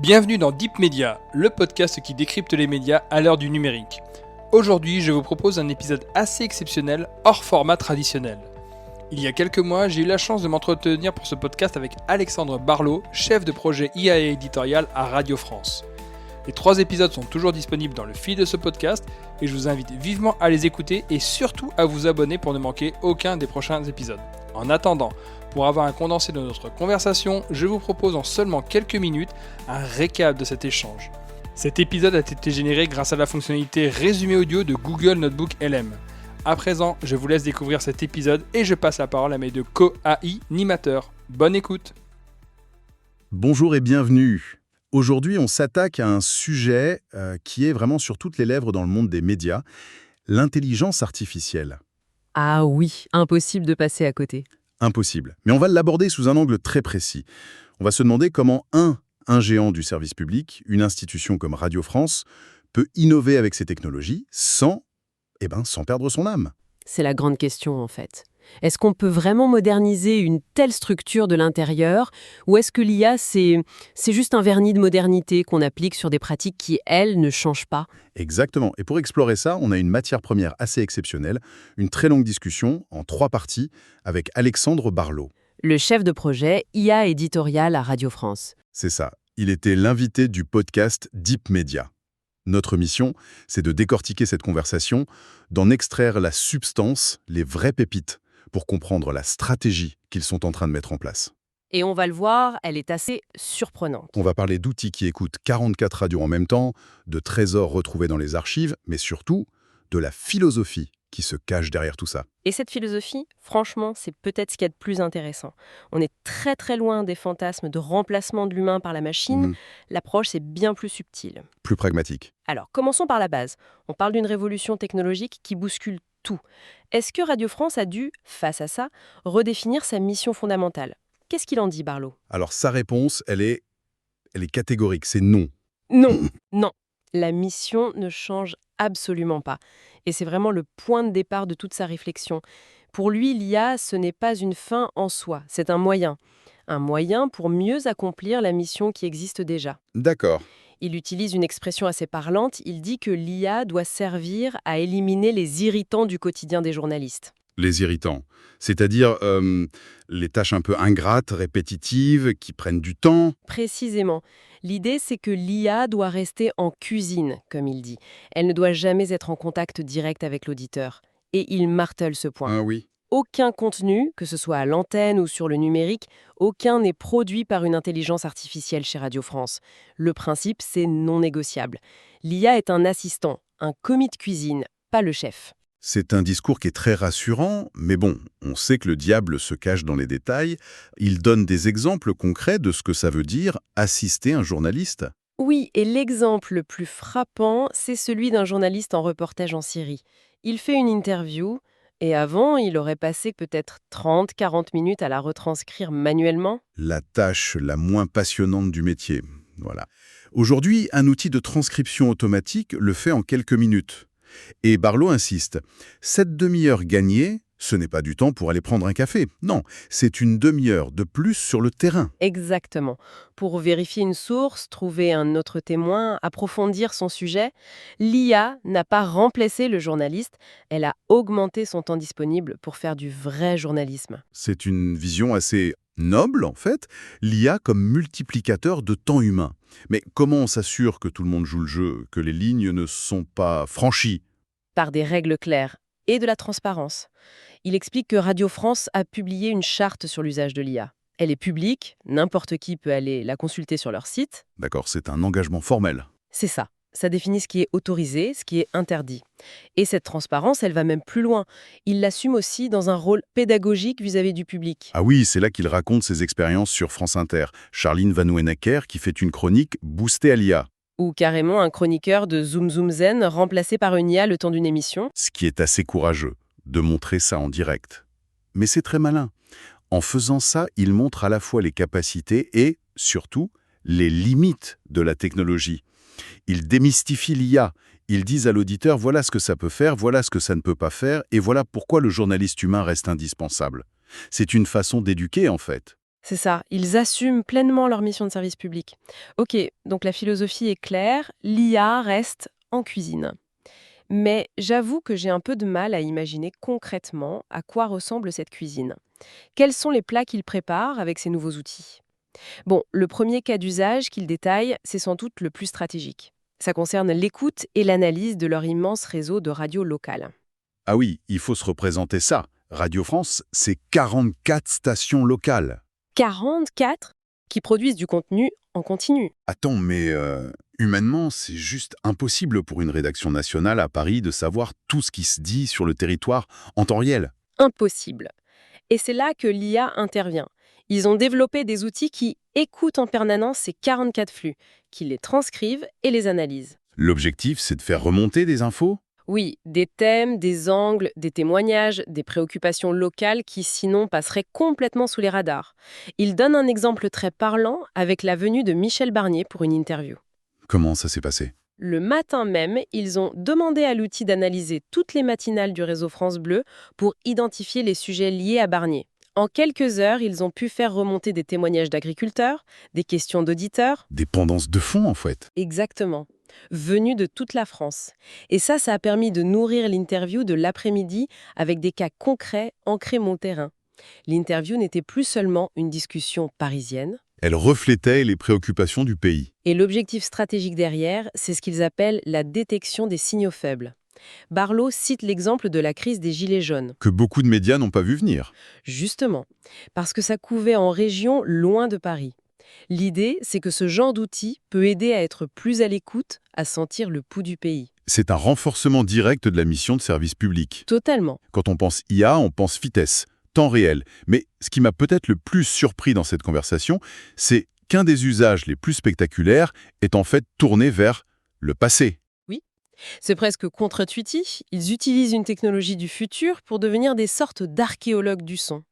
Bienvenue dans Deep Media, le podcast qui décrypte les médias à l'heure du numérique. Aujourd'hui, je vous propose un épisode assez exceptionnel, hors format traditionnel. Il y a quelques mois, j'ai eu la chance de m'entretenir pour ce podcast avec Alexandre Barlot, chef de projet IA et éditorial à Radio France. Les 3 épisodes sont toujours disponibles dans le feed de ce podcast et je vous invite vivement à les écouter et surtout à vous abonner pour ne manquer aucun des prochains épisodes. En attendant, pour avoir un condensé de notre conversation, je vous propose en seulement quelques minutes un récap de cet échange. Cet épisode a été généré grâce à la fonctionnalité résumé audio de Google Notebook LM. À présent, je vous laisse découvrir cet épisode et je passe la parole à mes deux co-AI-animateurs. Bonne écoute. Bonjour et bienvenue. Aujourd'hui, on s'attaque à un sujet qui est vraiment sur toutes les lèvres dans le monde des médias, l'intelligence artificielle. Ah oui, impossible de passer à côté. Impossible. Mais on va l'aborder sous un angle très précis. On va se demander comment un géant du service public, une institution comme Radio France, peut innover avec ces technologies sans perdre son âme. C'est la grande question en fait. Est-ce qu'on peut vraiment moderniser une telle structure de l'intérieur ou est-ce que l'IA, c'est juste un vernis de modernité qu'on applique sur des pratiques qui, elles, ne changent pas? Exactement. Et pour explorer ça, on a une matière première assez exceptionnelle, une très longue discussion en 3 parties avec Alexandre Barlot. Le chef de projet IA éditorial à Radio France. C'est ça. Il était l'invité du podcast Deep Media. Notre mission, c'est de décortiquer cette conversation, d'en extraire la substance, les vraies pépites, pour comprendre la stratégie qu'ils sont en train de mettre en place. Et on va le voir, elle est assez surprenante. On va parler d'outils qui écoutent 44 radios en même temps, de trésors retrouvés dans les archives, mais surtout de la philosophie qui se cache derrière tout ça. Et cette philosophie, franchement, c'est peut-être ce qu'il y a de plus intéressant. On est très très loin des fantasmes de remplacement de l'humain par la machine. L'approche, c'est bien plus subtil. Plus pragmatique. Alors, commençons par la base. On parle d'une révolution technologique qui bouscule tout. Est-ce que Radio France a dû, face à ça, redéfinir sa mission fondamentale? Qu'est-ce qu'il en dit, Barlot? Alors sa réponse, elle est catégorique, c'est non. Non, non. La mission ne change absolument pas. Et c'est vraiment le point de départ de toute sa réflexion. Pour lui, l'IA, ce n'est pas une fin en soi, c'est un moyen. Un moyen pour mieux accomplir la mission qui existe déjà. D'accord. Il utilise une expression assez parlante, il dit que l'IA doit servir à éliminer les irritants du quotidien des journalistes. Les irritants, c'est-à-dire les tâches un peu ingrates, répétitives, qui prennent du temps. Précisément. L'idée, c'est que l'IA doit rester en cuisine, comme il dit. Elle ne doit jamais être en contact direct avec l'auditeur. Et il martèle ce point. Ah oui. Aucun contenu, que ce soit à l'antenne ou sur le numérique, aucun n'est produit par une intelligence artificielle chez Radio France. Le principe, c'est non négociable. L'IA est un assistant, un commis de cuisine, pas le chef. C'est un discours qui est très rassurant, mais bon, on sait que le diable se cache dans les détails. Il donne des exemples concrets de ce que ça veut dire assister un journaliste. Oui, et l'exemple le plus frappant, c'est celui d'un journaliste en reportage en Syrie. Il fait une interview, et avant, il aurait passé peut-être 30-40 minutes à la retranscrire manuellement. La tâche la moins passionnante du métier. Voilà. Aujourd'hui, un outil de transcription automatique le fait en quelques minutes. Et Barlot insiste, cette demi-heure gagnée, ce n'est pas du temps pour aller prendre un café. Non, c'est une demi-heure de plus sur le terrain. Exactement. Pour vérifier une source, trouver un autre témoin, approfondir son sujet, l'IA n'a pas remplacé le journaliste, elle a augmenté son temps disponible pour faire du vrai journalisme. C'est une vision assez noble, en fait, l'IA comme multiplicateur de temps humain. Mais comment on s'assure que tout le monde joue le jeu, que les lignes ne sont pas franchies? Par des règles claires et de la transparence. Il explique que Radio France a publié une charte sur l'usage de l'IA. Elle est publique, n'importe qui peut aller la consulter sur leur site. D'accord, c'est un engagement formel. C'est ça. Ça définit ce qui est autorisé, ce qui est interdit. Et cette transparence, elle va même plus loin. Il l'assume aussi dans un rôle pédagogique vis-à-vis du public. Ah oui, c'est là qu'il raconte ses expériences sur France Inter. Charline Vanhoenacker qui fait une chronique boostée à l'IA. Ou carrément un chroniqueur de Zoom Zoom Zen remplacé par une IA le temps d'une émission. Ce qui est assez courageux, de montrer ça en direct. Mais c'est très malin. En faisant ça, il montre à la fois les capacités et, surtout, les limites de la technologie. Ils démystifient l'IA. Ils disent à l'auditeur, voilà ce que ça peut faire, voilà ce que ça ne peut pas faire, et voilà pourquoi le journaliste humain reste indispensable. C'est une façon d'éduquer, en fait. C'est ça, ils assument pleinement leur mission de service public. Ok, donc la philosophie est claire, l'IA reste en cuisine. Mais j'avoue que j'ai un peu de mal à imaginer concrètement à quoi ressemble cette cuisine. Quels sont les plats qu'ils préparent avec ces nouveaux outils? Bon, le premier cas d'usage qu'il détaille, c'est sans doute le plus stratégique. Ça concerne l'écoute et l'analyse de leur immense réseau de radios locales. Ah oui, il faut se représenter ça. Radio France, c'est 44 stations locales. 44 qui produisent du contenu en continu. Attends, mais humainement, c'est juste impossible pour une rédaction nationale à Paris de savoir tout ce qui se dit sur le territoire en temps réel. Impossible. Et c'est là que l'IA intervient. Ils ont développé des outils qui écoutent en permanence ces 44 flux, qui les transcrivent et les analysent. L'objectif, c'est de faire remonter des infos? Oui, des thèmes, des angles, des témoignages, des préoccupations locales qui sinon passeraient complètement sous les radars. Il donne un exemple très parlant avec la venue de Michel Barnier pour une interview. Comment ça s'est passé? Le matin même, ils ont demandé à l'outil d'analyser toutes les matinales du réseau France Bleu pour identifier les sujets liés à Barnier. En quelques heures, ils ont pu faire remonter des témoignages d'agriculteurs, des questions d'auditeurs. Dépendance de fond, en fait. Exactement. Venus de toute la France. Et ça a permis de nourrir l'interview de l'après-midi avec des cas concrets ancrés mon terrain. L'interview n'était plus seulement une discussion parisienne. Elle reflétait les préoccupations du pays. Et l'objectif stratégique derrière, c'est ce qu'ils appellent la détection des signaux faibles. Barlow cite l'exemple de la crise des Gilets jaunes. Que beaucoup de médias n'ont pas vu venir. Justement, parce que ça couvait en région loin de Paris. L'idée, c'est que ce genre d'outil peut aider à être plus à l'écoute, à sentir le pouls du pays. C'est un renforcement direct de la mission de service public. Totalement. Quand on pense IA, on pense vitesse, temps réel. Mais ce qui m'a peut-être le plus surpris dans cette conversation, c'est qu'un des usages les plus spectaculaires est en fait tourné vers le passé. C'est presque contre-intuitif. Ils utilisent une technologie du futur pour devenir des sortes d'archéologues du son.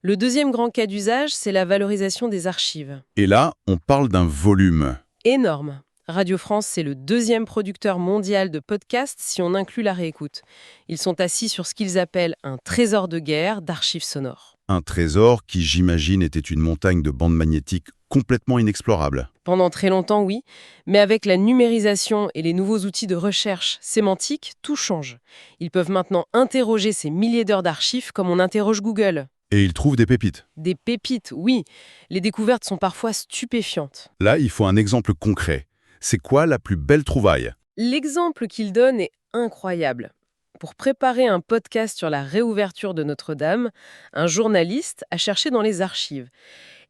Le deuxième grand cas d'usage, c'est la valorisation des archives. Et là, on parle d'un volume. Énorme. Radio France, c'est le deuxième producteur mondial de podcasts si on inclut la réécoute. Ils sont assis sur ce qu'ils appellent un trésor de guerre d'archives sonores. Un trésor qui, j'imagine, était une montagne de bandes magnétiques complètement inexplorable. Pendant très longtemps, oui, mais avec la numérisation et les nouveaux outils de recherche sémantique, tout change. Ils peuvent maintenant interroger ces milliers d'heures d'archives comme on interroge Google. Et ils trouvent des pépites. Des pépites, oui. Les découvertes sont parfois stupéfiantes. Là, il faut un exemple concret. C'est quoi la plus belle trouvaille? L'exemple qu'il donne est incroyable. Pour préparer un podcast sur la réouverture de Notre-Dame, un journaliste a cherché dans les archives.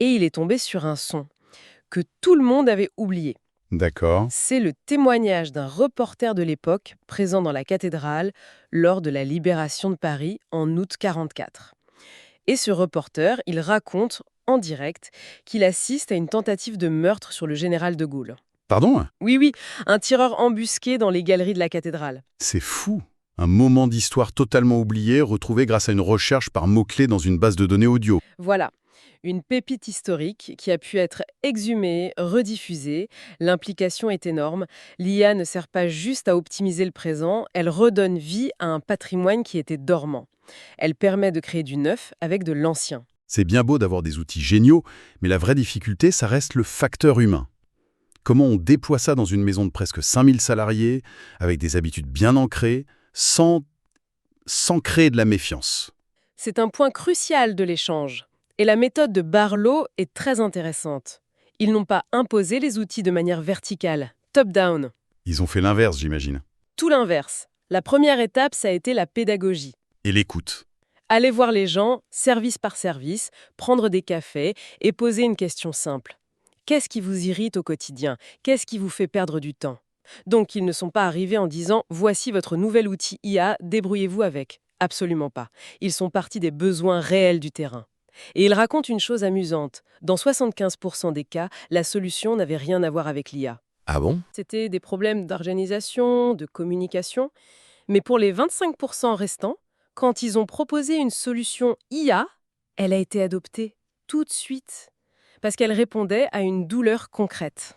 Et il est tombé sur un son que tout le monde avait oublié. D'accord. C'est le témoignage d'un reporter de l'époque présent dans la cathédrale lors de la libération de Paris en août 1944. Et ce reporter, il raconte en direct qu'il assiste à une tentative de meurtre sur le général de Gaulle. Pardon? Oui, un tireur embusqué dans les galeries de la cathédrale. C'est fou. Un moment d'histoire totalement oublié, retrouvé grâce à une recherche par mots-clés dans une base de données audio. Voilà. Une pépite historique qui a pu être exhumée, rediffusée. L'implication est énorme. L'IA ne sert pas juste à optimiser le présent, elle redonne vie à un patrimoine qui était dormant. Elle permet de créer du neuf avec de l'ancien. C'est bien beau d'avoir des outils géniaux, mais la vraie difficulté, ça reste le facteur humain. Comment on déploie ça dans une maison de presque 5000 salariés, avec des habitudes bien ancrées, sans créer de la méfiance? C'est un point crucial de l'échange. Et la méthode de Barlow est très intéressante. Ils n'ont pas imposé les outils de manière verticale, top-down. Ils ont fait l'inverse, j'imagine. Tout l'inverse. La première étape, ça a été la pédagogie. Et l'écoute. Aller voir les gens, service par service, prendre des cafés et poser une question simple. Qu'est-ce qui vous irrite au quotidien? Qu'est-ce qui vous fait perdre du temps? Donc, ils ne sont pas arrivés en disant « Voici votre nouvel outil IA, débrouillez-vous avec ». Absolument pas. Ils sont partis des besoins réels du terrain. Et il raconte une chose amusante. Dans 75% des cas, la solution n'avait rien à voir avec l'IA. Ah bon? C'était des problèmes d'organisation, de communication. Mais pour les 25% restants, quand ils ont proposé une solution IA, elle a été adoptée tout de suite. Parce qu'elle répondait à une douleur concrète.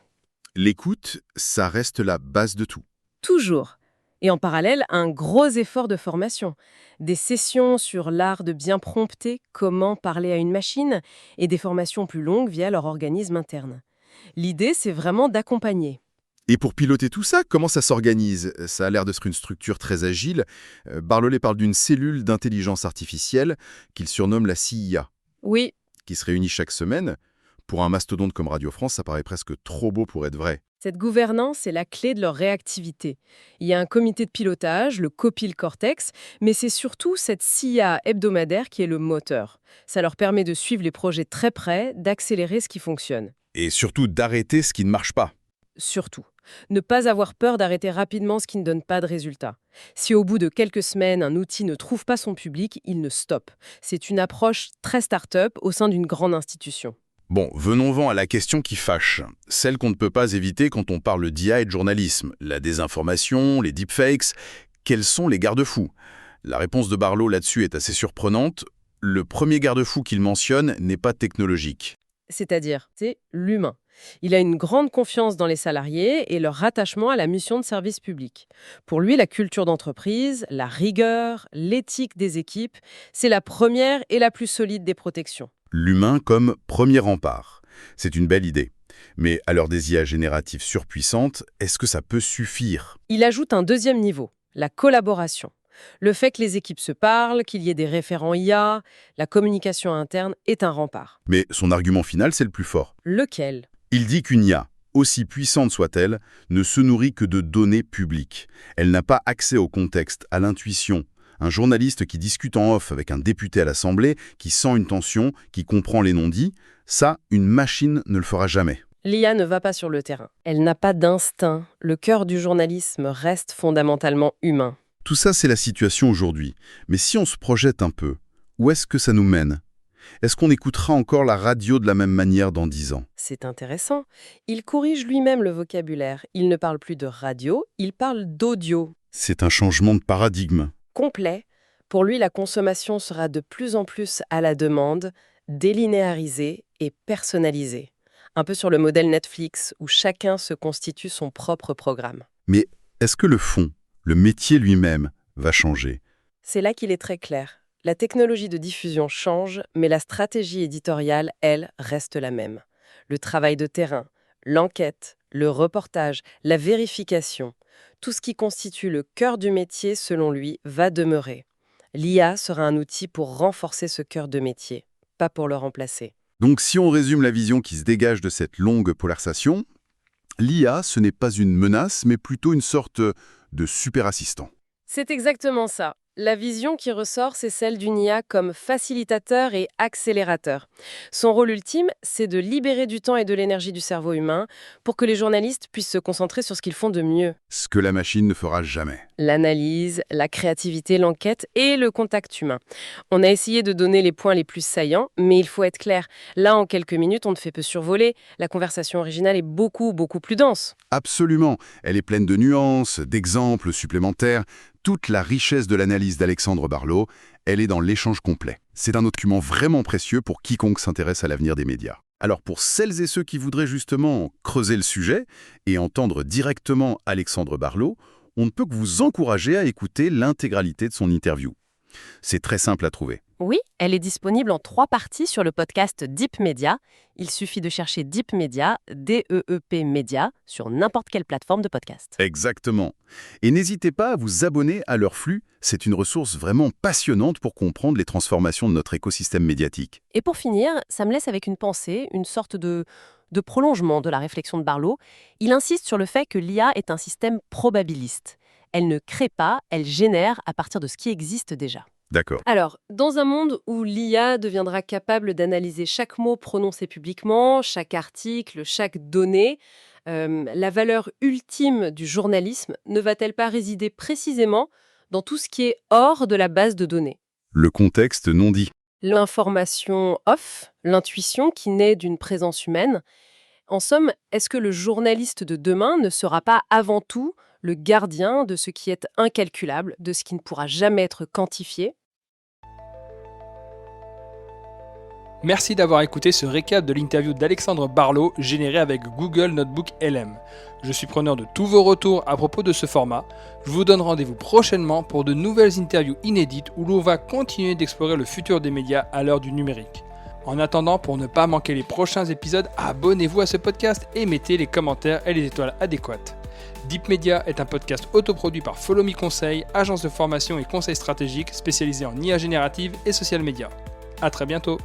L'écoute, ça reste la base de tout. Toujours. Et en parallèle, un gros effort de formation. Des sessions sur l'art de bien prompter, comment parler à une machine, et des formations plus longues via leur organisme interne. L'idée, c'est vraiment d'accompagner. Et pour piloter tout ça, comment ça s'organise? Ça a l'air d'être une structure très agile. Barlolet parle d'une cellule d'intelligence artificielle qu'il surnomme la CIA, Oui, qui se réunit chaque semaine. Pour un mastodonte comme Radio France, ça paraît presque trop beau pour être vrai. cette gouvernance est la clé de leur réactivité. Il y a un comité de pilotage, le Copil Cortex, mais c'est surtout cette CIA hebdomadaire qui est le moteur. Ça leur permet de suivre les projets très près, d'accélérer ce qui fonctionne. Et surtout d'arrêter ce qui ne marche pas. Surtout, ne pas avoir peur d'arrêter rapidement ce qui ne donne pas de résultat. Si au bout de quelques semaines, un outil ne trouve pas son public, il ne stoppe. C'est une approche très start-up au sein d'une grande institution. Bon, venons-en à la question qui fâche. Celle qu'on ne peut pas éviter quand on parle d'IA et de journalisme. La désinformation, les deepfakes. Quels sont les garde-fous? La réponse de Barlow là-dessus est assez surprenante. Le premier garde-fou qu'il mentionne n'est pas technologique. C'est-à-dire, c'est l'humain. Il a une grande confiance dans les salariés et leur rattachement à la mission de service public. Pour lui, la culture d'entreprise, la rigueur, l'éthique des équipes, c'est la première et la plus solide des protections. L'humain comme premier rempart. C'est une belle idée. Mais à l'heure des IA génératives surpuissantes, est-ce que ça peut suffire? Il ajoute un deuxième niveau, la collaboration. Le fait que les équipes se parlent, qu'il y ait des référents IA, la communication interne est un rempart. Mais son argument final, c'est le plus fort. Lequel? Il dit qu'une IA, aussi puissante soit-elle, ne se nourrit que de données publiques. Elle n'a pas accès au contexte, à l'intuition. Un journaliste qui discute en off avec un député à l'Assemblée, qui sent une tension, qui comprend les non-dits, ça, une machine ne le fera jamais. L'IA ne va pas sur le terrain. Elle n'a pas d'instinct. Le cœur du journalisme reste fondamentalement humain. Tout ça, c'est la situation aujourd'hui. Mais si on se projette un peu, où est-ce que ça nous mène? Est-ce qu'on écoutera encore la radio de la même manière dans 10 ans? C'est intéressant. Il corrige lui-même le vocabulaire. Il ne parle plus de radio, il parle d'audio. C'est un changement de paradigme. Complet. Pour lui, la consommation sera de plus en plus à la demande, délinéarisée et personnalisée. Un peu sur le modèle Netflix, où chacun se constitue son propre programme. Mais est-ce que le fond, le métier lui-même, va changer? C'est là qu'il est très clair. La technologie de diffusion change, mais la stratégie éditoriale, elle, reste la même. Le travail de terrain, l'enquête, le reportage, la vérification, tout ce qui constitue le cœur du métier, selon lui, va demeurer. L'IA sera un outil pour renforcer ce cœur de métier, pas pour le remplacer. Donc si on résume la vision qui se dégage de cette longue polarisation, l'IA, ce n'est pas une menace, mais plutôt une sorte de super assistant. C'est exactement ça. La vision qui ressort, c'est celle d'une IA comme facilitateur et accélérateur. Son rôle ultime, c'est de libérer du temps et de l'énergie du cerveau humain pour que les journalistes puissent se concentrer sur ce qu'ils font de mieux. Ce que la machine ne fera jamais. L'analyse, la créativité, l'enquête et le contact humain. On a essayé de donner les points les plus saillants, mais il faut être clair. Là, en quelques minutes, on ne fait que survoler. La conversation originale est beaucoup plus dense. Absolument. Elle est pleine de nuances, d'exemples supplémentaires. Toute la richesse de l'analyse d'Alexandre Barlow, elle est dans l'échange complet. C'est un document vraiment précieux pour quiconque s'intéresse à l'avenir des médias. Alors pour celles et ceux qui voudraient justement creuser le sujet et entendre directement Alexandre Barlow, on ne peut que vous encourager à écouter l'intégralité de son interview. C'est très simple à trouver. Oui, elle est disponible en 3 parties sur le podcast Deep Media. Il suffit de chercher Deep Media, D-E-E-P Media, sur n'importe quelle plateforme de podcast. Exactement. Et n'hésitez pas à vous abonner à leur flux, c'est une ressource vraiment passionnante pour comprendre les transformations de notre écosystème médiatique. Et pour finir, ça me laisse avec une pensée, une sorte de prolongement de la réflexion de Barlow. Il insiste sur le fait que l'IA est un système probabiliste. Elle ne crée pas, elle génère à partir de ce qui existe déjà. D'accord. Alors, dans un monde où l'IA deviendra capable d'analyser chaque mot prononcé publiquement, chaque article, chaque donnée, la valeur ultime du journalisme ne va-t-elle pas résider précisément dans tout ce qui est hors de la base de données? Le contexte non dit. L'information off, l'intuition qui naît d'une présence humaine. En somme, est-ce que le journaliste de demain ne sera pas avant tout le gardien de ce qui est incalculable, de ce qui ne pourra jamais être quantifié? Merci d'avoir écouté ce récap de l'interview d'Alexandre Barlow généré avec Google Notebook LM. Je suis preneur de tous vos retours à propos de ce format. Je vous donne rendez-vous prochainement pour de nouvelles interviews inédites où l'on va continuer d'explorer le futur des médias à l'heure du numérique. En attendant, pour ne pas manquer les prochains épisodes, abonnez-vous à ce podcast et mettez les commentaires et les étoiles adéquates. Deep Media est un podcast autoproduit par Follow Me Conseil, agence de formation et conseil stratégique spécialisée en IA générative et social media. À très bientôt.